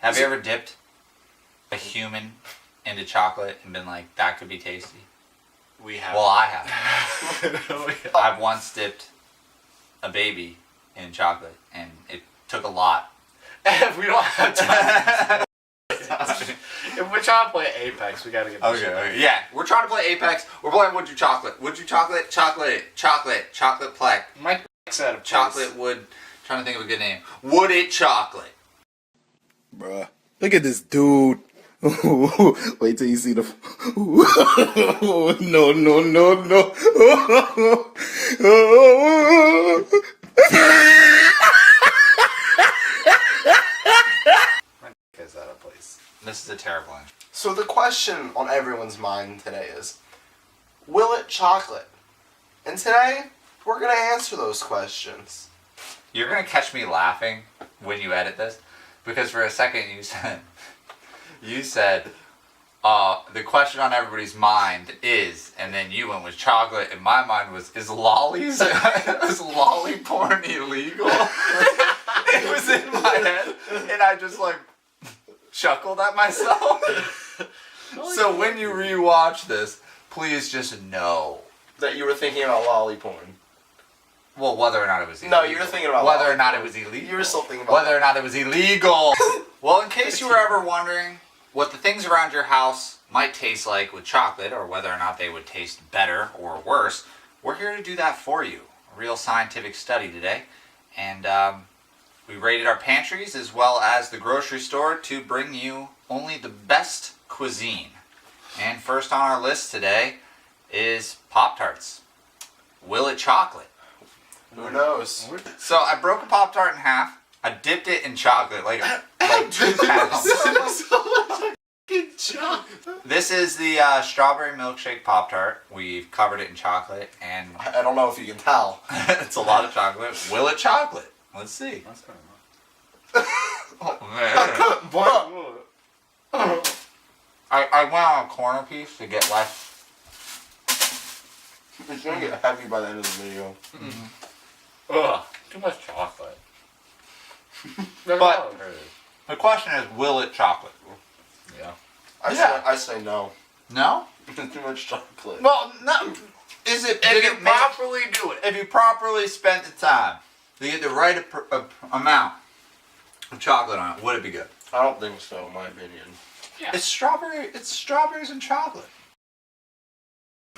Have you ever dipped a human into chocolate and been like, that could be tasty? We have. Well, I have. I've once dipped a baby in chocolate, and it took a lot. If we don't have time. If we're trying to play Apex, we gotta get this shit Okay. Yeah, we're trying to play Apex. We're playing Would You Chocolate. Would You Chocolate, chocolate plaque. Mike said Chocolate would, trying to think of a good name. Would it chocolate? Bruh, look at this dude. Wait till you see the. No. Is out of place. This is a terrible one. So the question on everyone's mind today is, will it chocolate? And today, we're going to answer those questions. You're gonna catch me laughing when you edit this, because for a second you said, the question on everybody's mind is, and then you went with chocolate, and my mind was, is lollies, is lolly porn illegal? It was in my head, and I just like chuckled at myself. So when you rewatch this, please just know That you were thinking about lolly porn. well, whether or not it was illegal. No, you were thinking about whether lolly or not porn. it was illegal. You were still thinking about whether or not it was illegal. Well, in case you were ever wondering what the things around your house might taste like with chocolate, or whether or not they would taste better or worse, we're here to do that for you. A real scientific study today. And we rated our pantries as well as the grocery store to bring you only the best cuisine. And first on our list today is Pop-Tarts. Will it chocolate? Who knows? So I broke a Pop-Tart in half. I dipped it in chocolate, like 2 pounds. This is the strawberry milkshake Pop-Tart. We've covered it in chocolate, and I don't know if you can tell. it's a lot of chocolate. Will it chocolate? Let's see. That's kind of Oh, man. I went on a corner piece to get less. It's going to get heavy by the end of the video. Ugh, too much chocolate. But the question is, will it chocolate? Yeah. I say no. No? Too much chocolate. Well, no. Is it? If you properly do it. If you properly spent the time to get the right amount of chocolate on it, would it be good? I don't think so, in my opinion. Yeah. It's strawberry. It's strawberries and chocolate.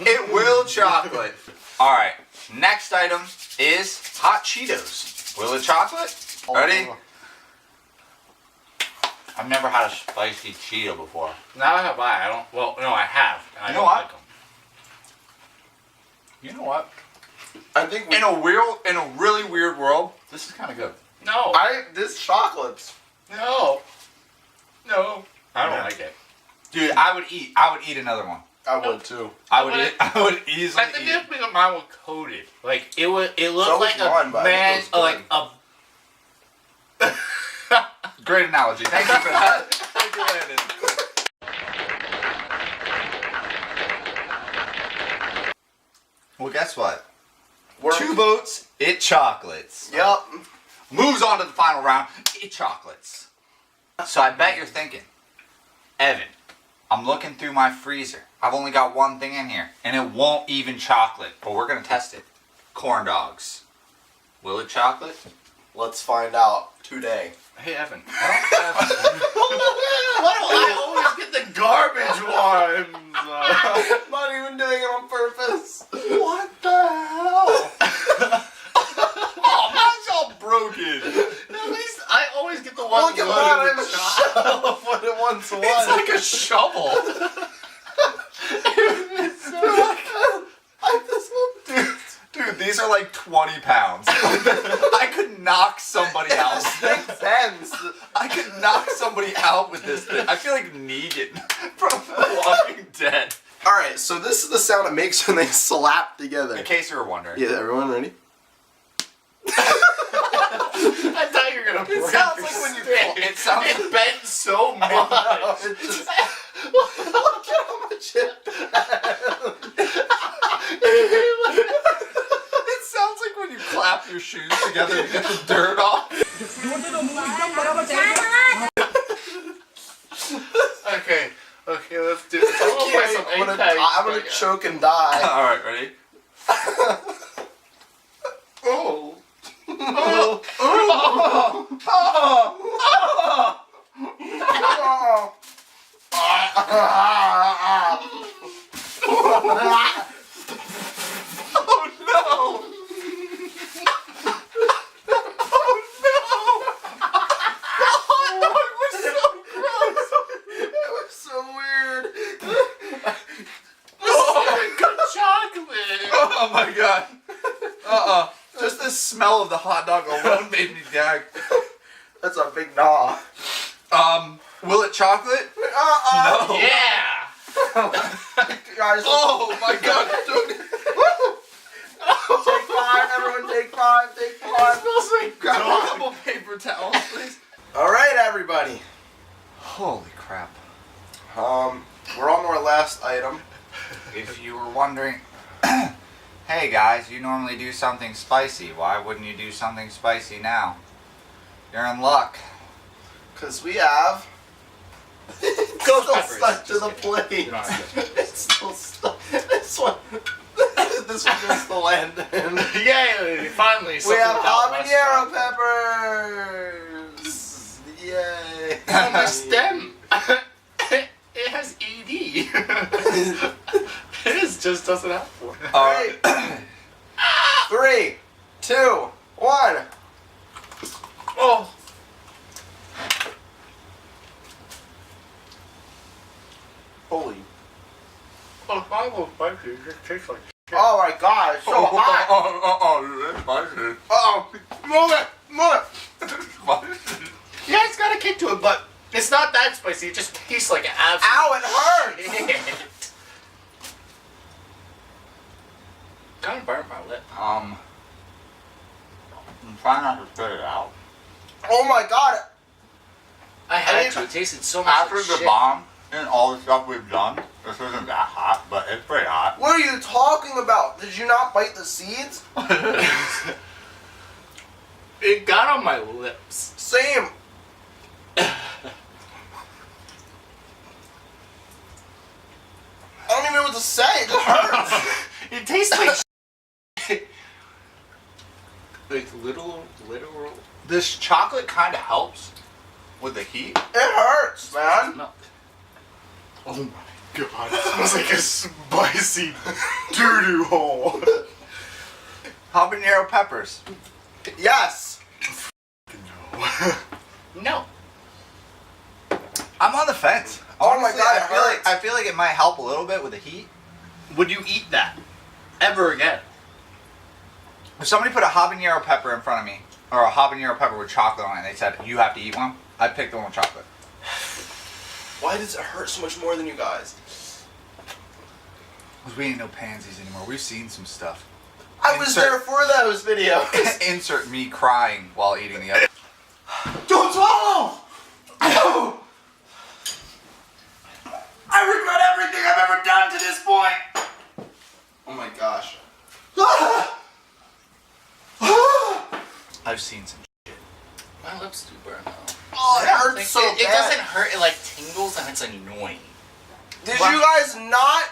It will chocolate. All right. Next item is hot Cheetos. Will it chocolate? Ready? I've never had a spicy Cheeto before. Now have I don't. Well, no, I have. And I You know don't what? like them. You know what? I think In a really weird world, this is kind of good. No. this chocolate's. No. No. I don't Yeah. like it. Dude, I would eat another one. I would too. I would easily Like the eat. difference between mine was coated. Like it looked So like was mine, a but I man, think it was like a. Great analogy. Thank you for that. Thank you, Landon. Well, guess what? Two votes, it chocolates. Yup. Moves on to the final round, it chocolates. So I bet you're thinking, Evan, I'm looking through my freezer. I've only got one thing in here, and it won't even chocolate. But we're going to test it. Corn dogs. Will it chocolate? Let's find out today. Hey Evan, Why do I always get the garbage ones? I'm not even doing it on purpose. What the hell? Oh, mine's all broken. At least I always get the ones Look at loaded mine. with I'm chocolate. shut up what it once was. It's like a shovel. Dude, these are like 20 pounds. I could knock somebody out. This makes sense. I could knock somebody out with this thing. I feel like Negan from The Walking Dead. Alright, so this is the sound it makes when they slap together. In case you were wondering. Yeah, everyone ready? I thought you were gonna break It sounds your like when you stick. it sounds It bent so much. It's just, look at how much it sounds like when you clap your shoes together to get the dirt off. Okay, let's do this. I'm gonna play some I'm gonna, Apex. I'm gonna choke and die. Alright, ready? Oh. Oh no! It was so weird. Good chocolate. Oh my god. Just the smell of the hot dog alone made me gag. That's a big gnaw. Will it chocolate? No. Yeah. Guys, Oh my god, dude. take 5, everyone take 5, take 5. Smells like Grab a dog. couple paper towels, please. Alright, everybody. Holy crap. We're on to our last item. If you were wondering, hey guys, you normally do something spicy. Why wouldn't you do something spicy now? You're in luck. Because we have... It's still peppers. stuck to Just the kidding. plate. You don't have to. It's still stuck. This one... this one goes to Landon. Yay! Finally, We something have without less habanero chocolate. peppers! Yay! On my stem. It has ED. It just doesn't have one. Alright. 3, 2, 1. Oh. Holy. Oh, it's not a little spicy. It just tastes like shit. Oh my god, it's so hot! That's spicy. Oh, move it! Move it! Yeah, it's got a kick to it, but it's not that spicy. It just tastes like absolute Ow, it hurts! shit. Kind of burnt my lip. I'm trying not to spit it out. Oh my god! I had mean, to. It tasted so much After like the shit. bomb and all the stuff we've done, this isn't that hot, but it's pretty hot. What are you talking about? Did you not bite the seeds? It got on my lips. Same. I don't even know what to say. It just hurts. It tastes like shit. Like literal. This chocolate kind of helps with the heat. It hurts, man. Milk. Oh my god! It smells like a spicy doo-doo hole. Habanero peppers. Yes. No. I'm on the fence. Oh my Honestly, God, it hurts. I feel like it might help a little bit with the heat. Would you eat that ever again? If somebody put a habanero pepper in front of me, or a habanero pepper with chocolate on it, and they said, you have to eat one, I'd pick the one with chocolate. Why does it hurt so much more than you guys? Because we ain't no pansies anymore. We've seen some stuff. I was there for those videos. Insert me crying while eating the other. Don't swallow! I regret everything I've ever done to this point! Oh my gosh. I've seen some shit. My lips do burn though. Oh, it hurts so it bad. doesn't hurt. It like tingles and it's annoying. Did Wow. you guys not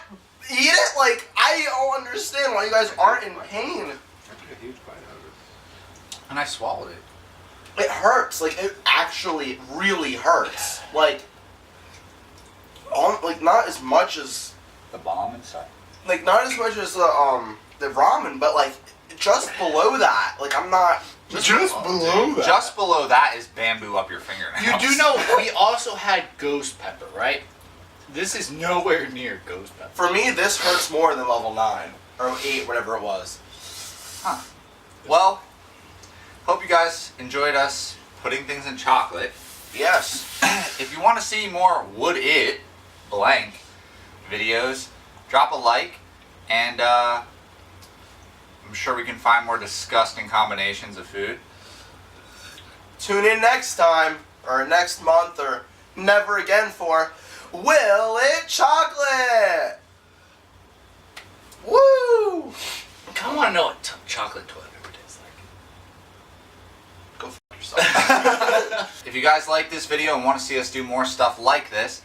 eat it? Like, I don't understand why you guys aren't in pain. And I swallowed it. It hurts. Like, it actually really hurts. Like not as much as, The bomb and stuff. like, not as much as the ramen, but like just below that. Like, I'm not. Just below that. Just below that is bamboo up your fingernails. You do know we also had ghost pepper, right? This is nowhere near ghost pepper. For me, this hurts more than level 9 or 8, whatever it was. Huh. Well, hope you guys enjoyed us putting things in chocolate. Yes. If you want to see more Would It Blank videos, drop a like, and I'm sure we can find more disgusting combinations of food. Tune in next time, or next month, or never again for Will It Chocolate! Woo! I want to know what chocolate toilet paper tastes like. Go f yourself. If you guys like this video and want to see us do more stuff like this,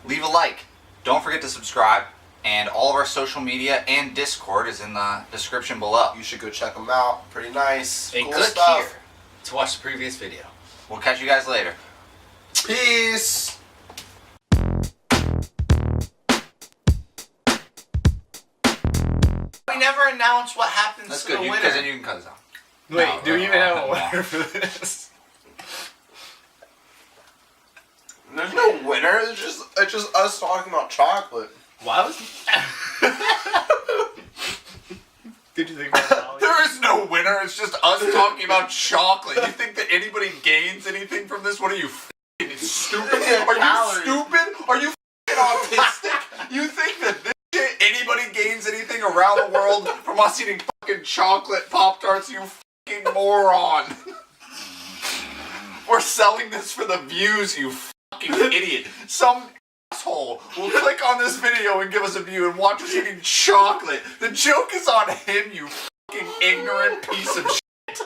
leave a like. Don't forget to subscribe, and all of our social media and Discord is in the description below. You should go check them out. Pretty nice. And cool click stuff. here to watch the previous video. We'll catch you guys later. Peace. We never announced what happens That's to good, the because winner. then you can cut this out. Wait, No, do we even have a no. winner for this? There's no winner. It's just us talking about chocolate. Why was... Did you think about that? There is no winner, it's just us talking about chocolate. You think that anybody gains anything from this? What are you, f***ing stupid? Are you Calories. stupid? Are you f***ing autistic? You think that this shit, anybody gains anything around the world from us eating fucking chocolate Pop-Tarts? You fucking moron. We're selling this for the views, you fucking idiot. Some asshole will click on this video and give us a view and watch us eating chocolate. The joke is on him, you fucking ignorant piece of shit.